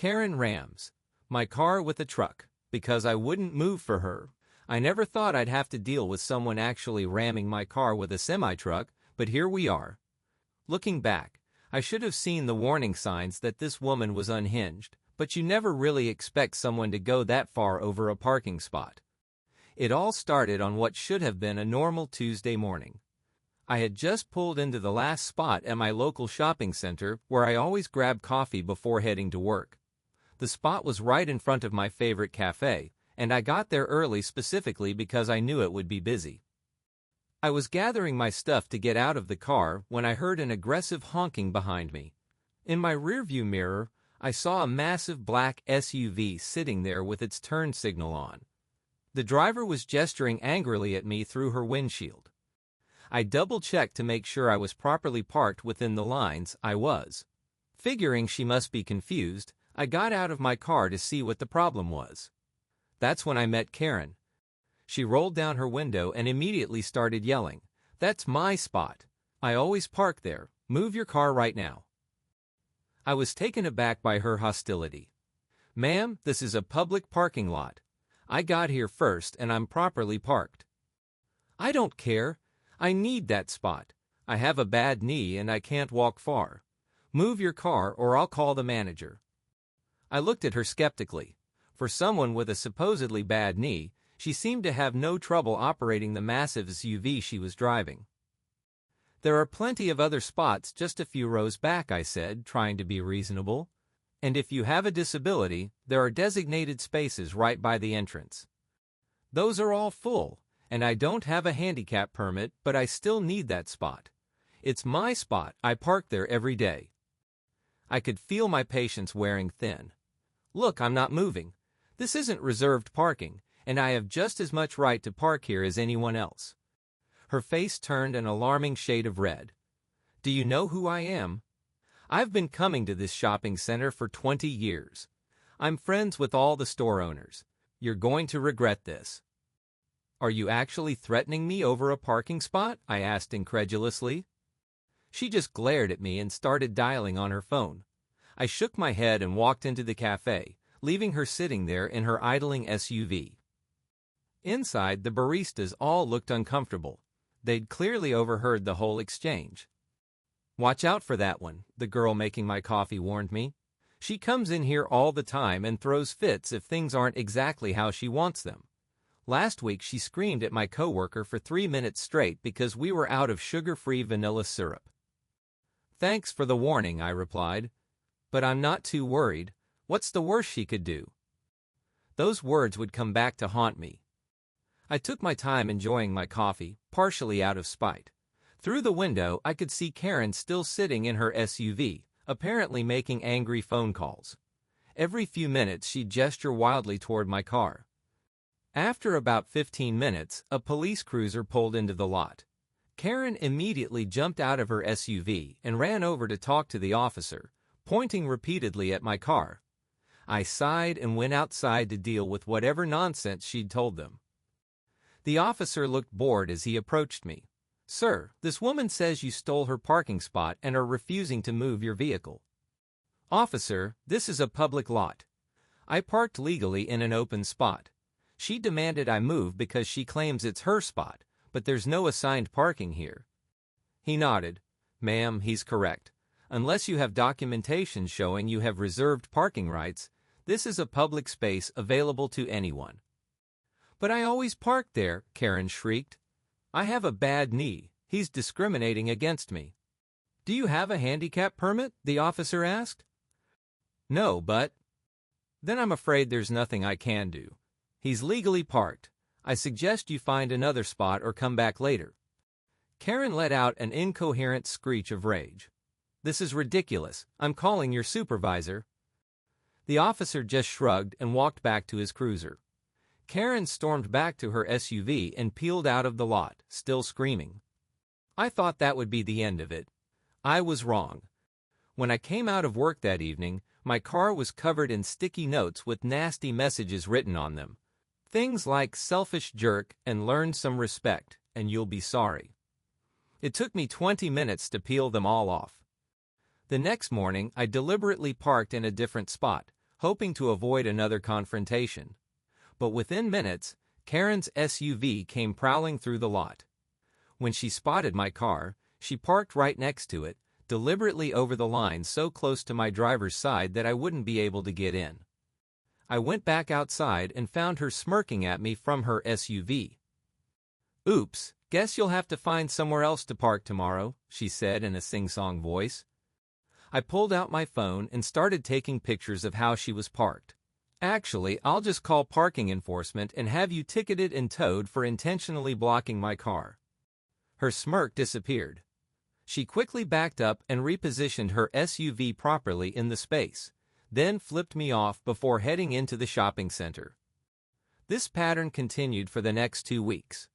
Karen rams my car with a truck because I wouldn't move for her. I never thought I'd have to deal with someone actually ramming my car with a semi-truck, but here we are. Looking back, I should have seen the warning signs that this woman was unhinged, but you never really expect someone to go that far over a parking spot. It all started on what should have been a normal Tuesday morning. I had just pulled into the last spot at my local shopping center where I always grab coffee before heading to work. The spot was right in front of my favorite cafe, and I got there early specifically because I knew it would be busy. I was gathering my stuff to get out of the car when I heard an aggressive honking behind me. In my rearview mirror, I saw a massive black SUV sitting there with its turn signal on. The driver was gesturing angrily at me through her windshield. I double-checked to make sure I was properly parked within the lines. I was. Figuring she must be confused, I got out of my car to see what the problem was. That's when I met Karen. She rolled down her window and immediately started yelling, "That's my spot. I always park there. Move your car right now." I was taken aback by her hostility. "Ma'am, this is a public parking lot. I got here first and I'm properly parked." "I don't care. I need that spot. I have a bad knee and I can't walk far. Move your car or I'll call the manager." I looked at her skeptically. For someone with a supposedly bad knee, she seemed to have no trouble operating the massive SUV she was driving. "There are plenty of other spots just a few rows back," I said, trying to be reasonable. "And if you have a disability, there are designated spaces right by the entrance. Those are all full, and I don't have a handicap permit, but I still need that spot. It's my spot. I park there every day." I could feel my patience wearing thin. "Look, I'm not moving. This isn't reserved parking, and I have just as much right to park here as anyone else." Her face turned an alarming shade of red. "Do you know who I am? I've been coming to this shopping center for 20 years. I'm friends with all the store owners. You're going to regret this." "Are you actually threatening me over a parking spot?" I asked incredulously. She just glared at me and started dialing on her phone. I shook my head and walked into the cafe, leaving her sitting there in her idling SUV. Inside, the baristas all looked uncomfortable. They'd clearly overheard the whole exchange. "Watch out for that one," the girl making my coffee warned me. "She comes in here all the time and throws fits if things aren't exactly how she wants them. Last week she screamed at my coworker for 3 minutes straight because we were out of sugar-free vanilla syrup." "Thanks for the warning," I replied. "But I'm not too worried. What's the worst she could do?" Those words would come back to haunt me. I took my time enjoying my coffee, partially out of spite. Through the window, I could see Karen still sitting in her SUV, apparently making angry phone calls. Every few minutes, she'd gesture wildly toward my car. After about 15 minutes, a police cruiser pulled into the lot. Karen immediately jumped out of her SUV and ran over to talk to the officer, pointing repeatedly at my car. I sighed and went outside to deal with whatever nonsense she'd told them. The officer looked bored as he approached me. "Sir, this woman says you stole her parking spot and are refusing to move your vehicle." "Officer, this is a public lot. I parked legally in an open spot. She demanded I move because she claims it's her spot, but there's no assigned parking here." He nodded. "Ma'am, he's correct. Unless you have documentation showing you have reserved parking rights, this is a public space available to anyone." "But I always park there," Karen shrieked. "I have a bad knee. He's discriminating against me." "Do you have a handicap permit?" the officer asked. "No, but—" "Then I'm afraid there's nothing I can do. He's legally parked. I suggest you find another spot or come back later." Karen let out an incoherent screech of rage. "This is ridiculous. I'm calling your supervisor." The officer just shrugged and walked back to his cruiser. Karen stormed back to her SUV and peeled out of the lot, still screaming. I thought that would be the end of it. I was wrong. When I came out of work that evening, my car was covered in sticky notes with nasty messages written on them. Things like "selfish jerk" and "learn some respect, and you'll be sorry." It took me 20 minutes to peel them all off. The next morning, I deliberately parked in a different spot, hoping to avoid another confrontation. But within minutes, Karen's SUV came prowling through the lot. When she spotted my car, she parked right next to it, deliberately over the line so close to my driver's side that I wouldn't be able to get in. I went back outside and found her smirking at me from her SUV. "Oops, guess you'll have to find somewhere else to park tomorrow," she said in a sing-song voice. I pulled out my phone and started taking pictures of how she was parked. "Actually, I'll just call parking enforcement and have you ticketed and towed for intentionally blocking my car." Her smirk disappeared. She quickly backed up and repositioned her SUV properly in the space, then flipped me off before heading into the shopping center. This pattern continued for the next 2 weeks.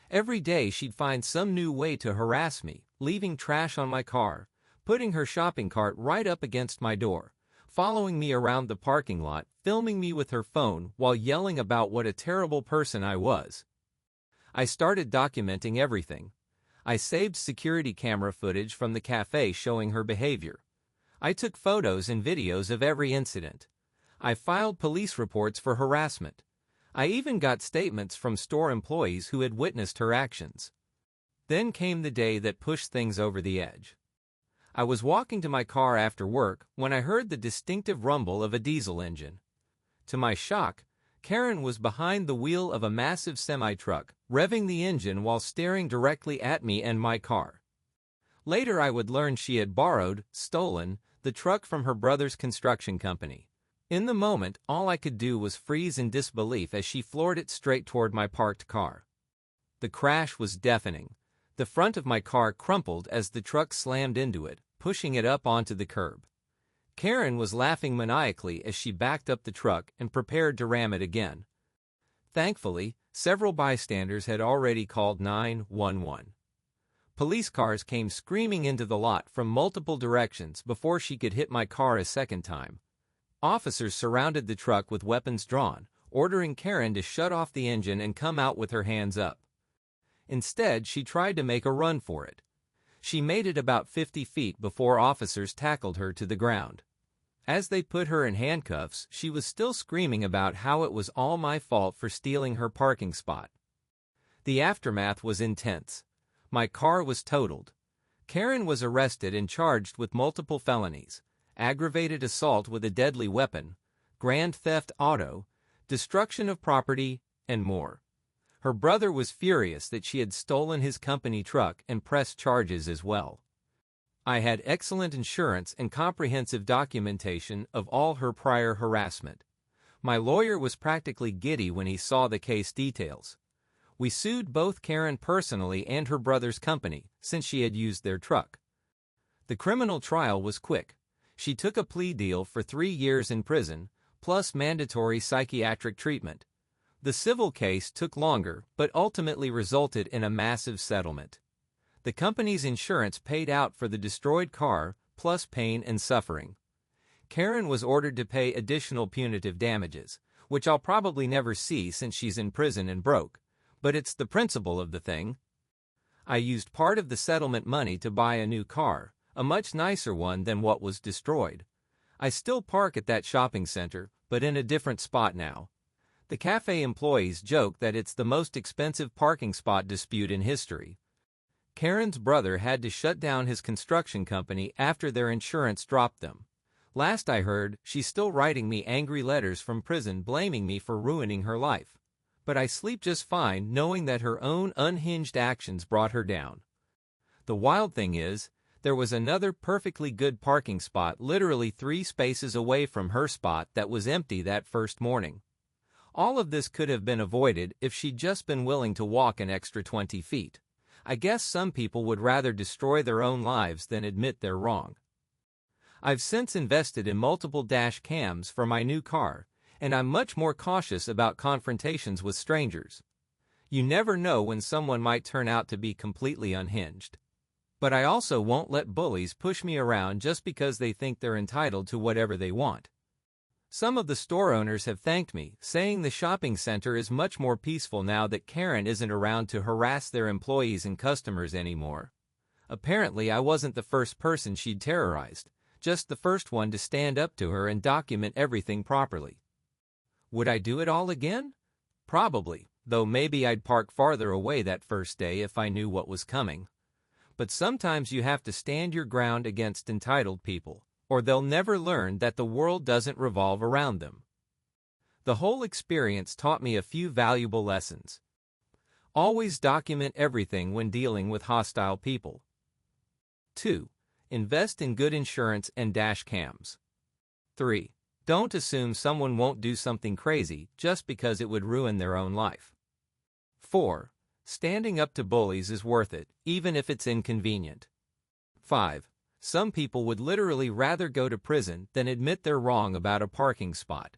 Every day she'd find some new way to harass me, leaving trash on my car, putting her shopping cart right up against my door, following me around the parking lot, filming me with her phone while yelling about what a terrible person I was. I started documenting everything. I saved security camera footage from the cafe showing her behavior. I took photos and videos of every incident. I filed police reports for harassment. I even got statements from store employees who had witnessed her actions. Then came the day that pushed things over the edge. I was walking to my car after work when I heard the distinctive rumble of a diesel engine. To my shock, Karen was behind the wheel of a massive semi-truck, revving the engine while staring directly at me and my car. Later I would learn she had stolen, the truck from her brother's construction company. In the moment, all I could do was freeze in disbelief as she floored it straight toward my parked car. The crash was deafening. The front of my car crumpled as the truck slammed into it, pushing it up onto the curb. Karen was laughing maniacally as she backed up the truck and prepared to ram it again. Thankfully, several bystanders had already called 911. Police cars came screaming into the lot from multiple directions before she could hit my car a second time. Officers surrounded the truck with weapons drawn, ordering Karen to shut off the engine and come out with her hands up. Instead, she tried to make a run for it. She made it about 50 feet before officers tackled her to the ground. As they put her in handcuffs, she was still screaming about how it was all my fault for stealing her parking spot. The aftermath was intense. My car was totaled. Karen was arrested and charged with multiple felonies: aggravated assault with a deadly weapon, grand theft auto, destruction of property, and more. Her brother was furious that she had stolen his company truck and pressed charges as well. I had excellent insurance and comprehensive documentation of all her prior harassment. My lawyer was practically giddy when he saw the case details. We sued both Karen personally and her brother's company, since she had used their truck. The criminal trial was quick. She took a plea deal for 3 years in prison, plus mandatory psychiatric treatment. The civil case took longer, but ultimately resulted in a massive settlement. The company's insurance paid out for the destroyed car, plus pain and suffering. Karen was ordered to pay additional punitive damages, which I'll probably never see since she's in prison and broke, but it's the principle of the thing. I used part of the settlement money to buy a new car, a much nicer one than what was destroyed. I still park at that shopping center, but in a different spot now. The cafe employees joke that it's the most expensive parking spot dispute in history. Karen's brother had to shut down his construction company after their insurance dropped them. Last I heard, she's still writing me angry letters from prison blaming me for ruining her life. But I sleep just fine knowing that her own unhinged actions brought her down. The wild thing is, there was another perfectly good parking spot literally 3 spaces away from her spot that was empty that first morning. All of this could have been avoided if she'd just been willing to walk an extra 20 feet. I guess some people would rather destroy their own lives than admit they're wrong. I've since invested in multiple dash cams for my new car, and I'm much more cautious about confrontations with strangers. You never know when someone might turn out to be completely unhinged. But I also won't let bullies push me around just because they think they're entitled to whatever they want. Some of the store owners have thanked me, saying the shopping center is much more peaceful now that Karen isn't around to harass their employees and customers anymore. Apparently, I wasn't the first person she'd terrorized. Just the first one to stand up to her and document everything properly. Would I do it all again? Probably, though maybe I'd park farther away that first day if I knew what was coming. But sometimes you have to stand your ground against entitled people, or they'll never learn that the world doesn't revolve around them. The whole experience taught me a few valuable lessons. Always document everything when dealing with hostile people. 2. Invest in good insurance and dash cams. 3. Don't assume someone won't do something crazy just because it would ruin their own life. 4. Standing up to bullies is worth it, even if it's inconvenient. 5. Some people would literally rather go to prison than admit they're wrong about a parking spot.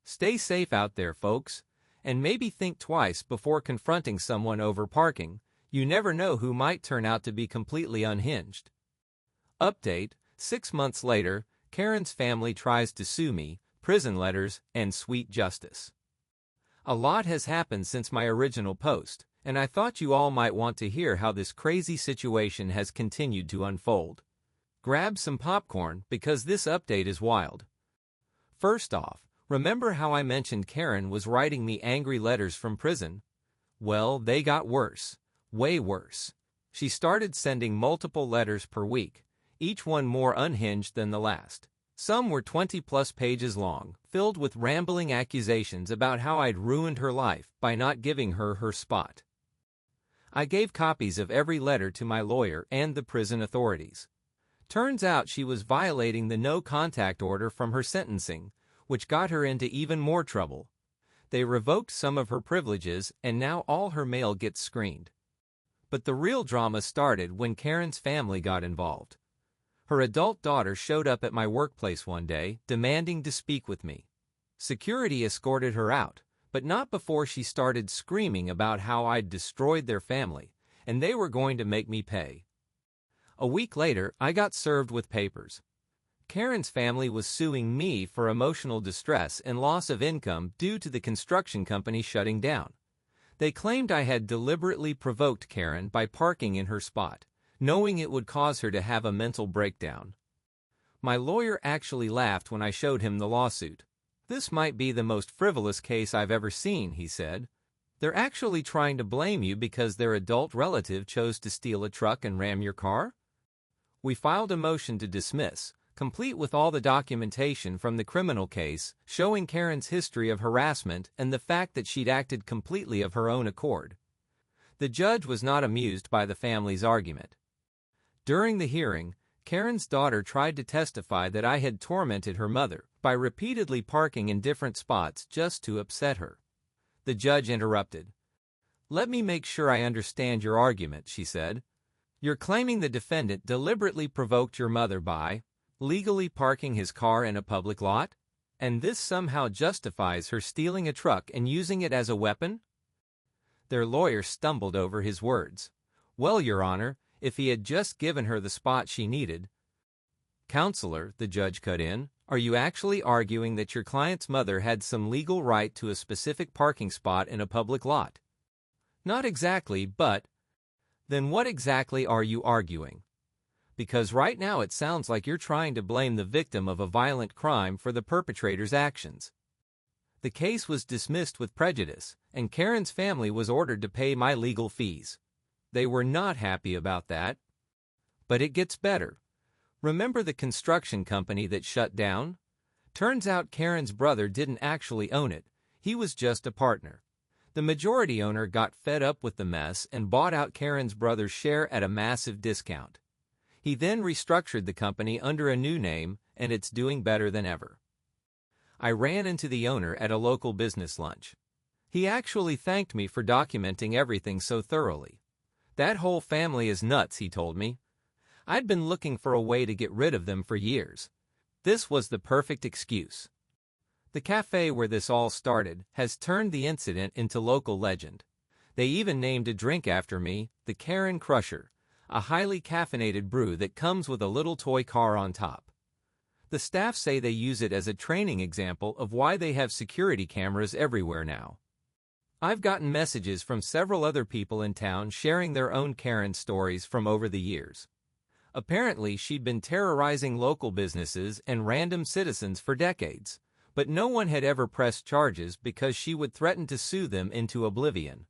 Stay safe out there, folks, and maybe think twice before confronting someone over parking. You never know who might turn out to be completely unhinged. Update: 6 months later, Karen's family tries to sue me, prison letters, and sweet justice. A lot has happened since my original post, and I thought you all might want to hear how this crazy situation has continued to unfold. Grab some popcorn because this update is wild. First off, remember how I mentioned Karen was writing me angry letters from prison? Well, they got worse. Way worse. She started sending multiple letters per week, each one more unhinged than the last. Some were 20-plus pages long, filled with rambling accusations about how I'd ruined her life by not giving her her spot. I gave copies of every letter to my lawyer and the prison authorities. Turns out she was violating the no-contact order from her sentencing, which got her into even more trouble. They revoked some of her privileges, and now all her mail gets screened. But the real drama started when Karen's family got involved. Her adult daughter showed up at my workplace one day, demanding to speak with me. Security escorted her out, but not before she started screaming about how I'd destroyed their family, and they were going to make me pay. A week later, I got served with papers. Karen's family was suing me for emotional distress and loss of income due to the construction company shutting down. They claimed I had deliberately provoked Karen by parking in her spot, knowing it would cause her to have a mental breakdown. My lawyer actually laughed when I showed him the lawsuit. "This might be the most frivolous case I've ever seen," he said. "They're actually trying to blame you because their adult relative chose to steal a truck and ram your car?" We filed a motion to dismiss, complete with all the documentation from the criminal case, showing Karen's history of harassment and the fact that she'd acted completely of her own accord. The judge was not amused by the family's argument. During the hearing, Karen's daughter tried to testify that I had tormented her mother by repeatedly parking in different spots just to upset her. The judge interrupted. "Let me make sure I understand your argument," she said. "You're claiming the defendant deliberately provoked your mother by legally parking his car in a public lot? And this somehow justifies her stealing a truck and using it as a weapon?" Their lawyer stumbled over his words. "Well, Your Honor, if he had just given her the spot she needed." "Counselor," the judge cut in, "are you actually arguing that your client's mother had some legal right to a specific parking spot in a public lot?" "Not exactly, but—" "Then what exactly are you arguing? Because right now it sounds like you're trying to blame the victim of a violent crime for the perpetrator's actions." The case was dismissed with prejudice, and Karen's family was ordered to pay my legal fees. They were not happy about that. But it gets better. Remember the construction company that shut down? Turns out Karen's brother didn't actually own it. He was just a partner. The majority owner got fed up with the mess and bought out Karen's brother's share at a massive discount. He then restructured the company under a new name, and it's doing better than ever. I ran into the owner at a local business lunch. He actually thanked me for documenting everything so thoroughly. "That whole family is nuts," he told me. "I'd been looking for a way to get rid of them for years. This was the perfect excuse." The cafe where this all started has turned the incident into local legend. They even named a drink after me, the Karen Crusher, a highly caffeinated brew that comes with a little toy car on top. The staff say they use it as a training example of why they have security cameras everywhere now. I've gotten messages from several other people in town sharing their own Karen stories from over the years. Apparently, she'd been terrorizing local businesses and random citizens for decades, but no one had ever pressed charges because she would threaten to sue them into oblivion.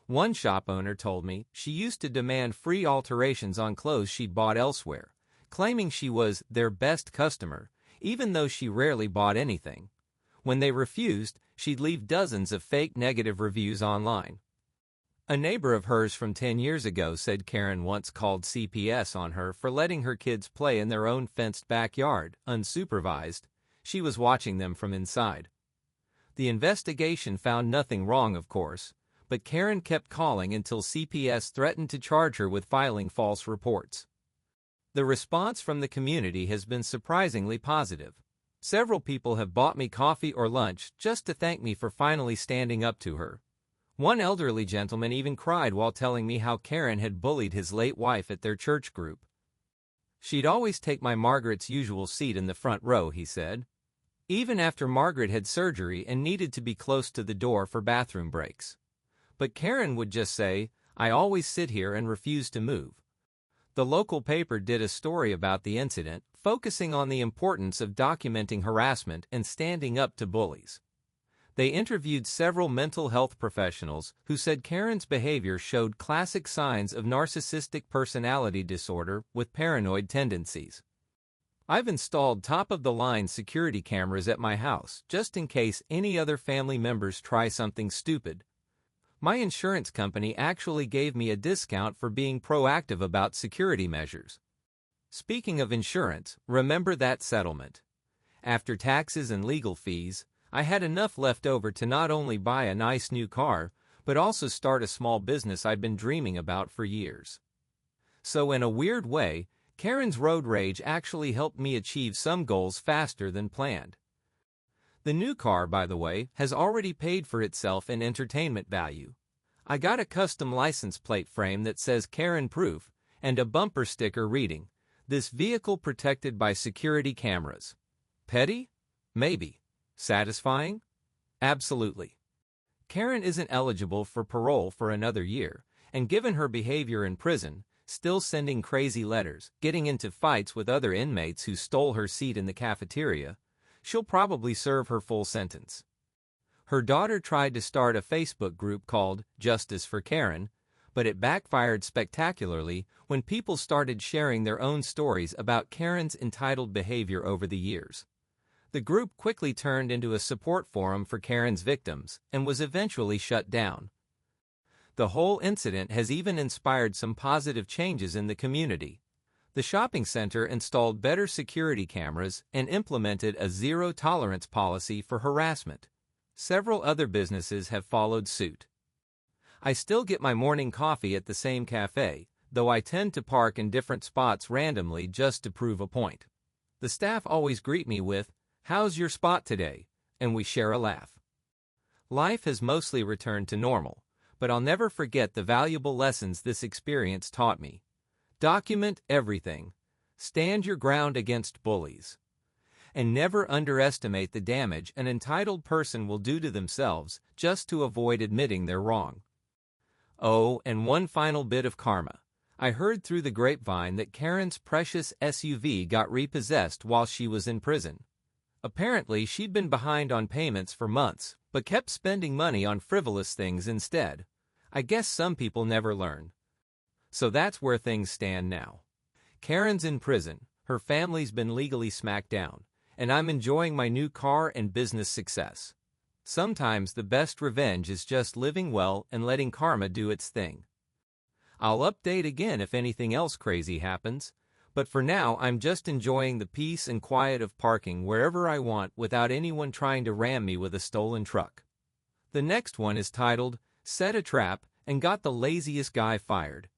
One shop owner told me she used to demand free alterations on clothes she'd bought elsewhere, claiming she was their best customer, even though she rarely bought anything. When they refused, she'd leave dozens of fake negative reviews online. A neighbor of hers from 10 years ago said Karen once called CPS on her for letting her kids play in their own fenced backyard, unsupervised. She was watching them from inside. The investigation found nothing wrong, of course, but Karen kept calling until CPS threatened to charge her with filing false reports. The response from the community has been surprisingly positive. Several people have bought me coffee or lunch just to thank me for finally standing up to her. One elderly gentleman even cried while telling me how Karen had bullied his late wife at their church group. She'd always take my Margaret's usual seat in the front row, he said. Even after Margaret had surgery and needed to be close to the door for bathroom breaks. But Karen would just say, "I always sit here and refuse to move." The local paper did a story about the incident, focusing on the importance of documenting harassment and standing up to bullies. They interviewed several mental health professionals who said Karen's behavior showed classic signs of narcissistic personality disorder with paranoid tendencies. "I've installed top-of-the-line security cameras at my house just in case any other family members try something stupid. My insurance company actually gave me a discount for being proactive about security measures." Speaking of insurance, remember that settlement? After taxes and legal fees, I had enough left over to not only buy a nice new car, but also start a small business I'd been dreaming about for years. So in a weird way, Karen's road rage actually helped me achieve some goals faster than planned. The new car, by the way, has already paid for itself in entertainment value. I got a custom license plate frame that says Karen Proof and a bumper sticker reading, "This vehicle protected by security cameras." Petty? Maybe. Satisfying? Absolutely. Karen isn't eligible for parole for another year, and given her behavior in prison, still sending crazy letters, getting into fights with other inmates who stole her seat in the cafeteria, she'll probably serve her full sentence. Her daughter tried to start a Facebook group called Justice for Karen, but it backfired spectacularly when people started sharing their own stories about Karen's entitled behavior over the years. The group quickly turned into a support forum for Karen's victims and was eventually shut down. The whole incident has even inspired some positive changes in the community. The shopping center installed better security cameras and implemented a zero-tolerance policy for harassment. Several other businesses have followed suit. I still get my morning coffee at the same cafe, though I tend to park in different spots randomly just to prove a point. The staff always greet me with, "How's your spot today?" and we share a laugh. Life has mostly returned to normal, but I'll never forget the valuable lessons this experience taught me. Document everything. Stand your ground against bullies. And never underestimate the damage an entitled person will do to themselves just to avoid admitting they're wrong. Oh, and one final bit of karma. I heard through the grapevine that Karen's precious SUV got repossessed while she was in prison. Apparently, she'd been behind on payments for months, but kept spending money on frivolous things instead. I guess some people never learn. So that's where things stand now. Karen's in prison, her family's been legally smacked down, and I'm enjoying my new car and business success. Sometimes the best revenge is just living well and letting karma do its thing. I'll update again if anything else crazy happens, but for now I'm just enjoying the peace and quiet of parking wherever I want without anyone trying to ram me with a stolen truck. The next one is titled, "Set a Trap and Got the Laziest Guy Fired."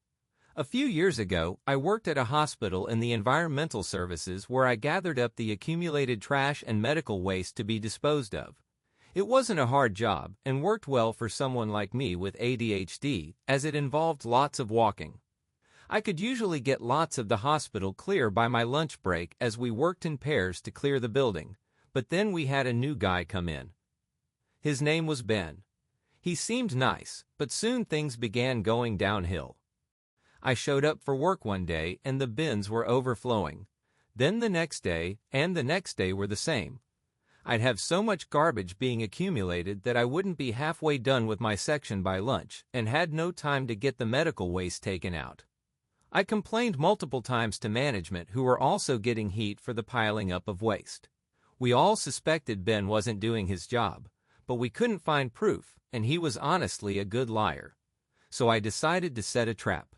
A few years ago, I worked at a hospital in the environmental services where I gathered up the accumulated trash and medical waste to be disposed of. It wasn't a hard job and worked well for someone like me with ADHD, as it involved lots of walking. I could usually get lots of the hospital clear by my lunch break as we worked in pairs to clear the building, but then we had a new guy come in. His name was Ben. He seemed nice, but soon things began going downhill. I showed up for work one day and the bins were overflowing. Then the next day and the next day were the same. I'd have so much garbage being accumulated that I wouldn't be halfway done with my section by lunch and had no time to get the medical waste taken out. I complained multiple times to management, who were also getting heat for the piling up of waste. We all suspected Ben wasn't doing his job, but we couldn't find proof, and he was honestly a good liar. So I decided to set a trap.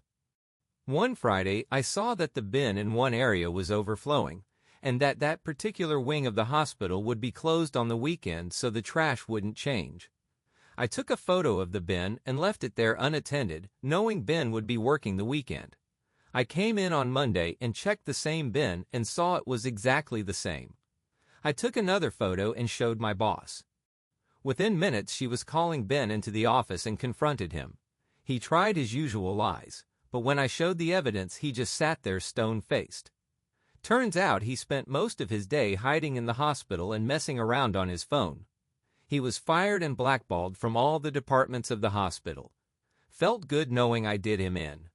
One Friday, I saw that the bin in one area was overflowing, and that particular wing of the hospital would be closed on the weekend so the trash wouldn't change. I took a photo of the bin and left it there unattended, knowing Ben would be working the weekend. I came in on Monday and checked the same bin and saw it was exactly the same. I took another photo and showed my boss. Within minutes, she was calling Ben into the office and confronted him. He tried his usual lies, but when I showed the evidence, he just sat there stone-faced. Turns out he spent most of his day hiding in the hospital and messing around on his phone. He was fired and blackballed from all the departments of the hospital. Felt good knowing I did him in.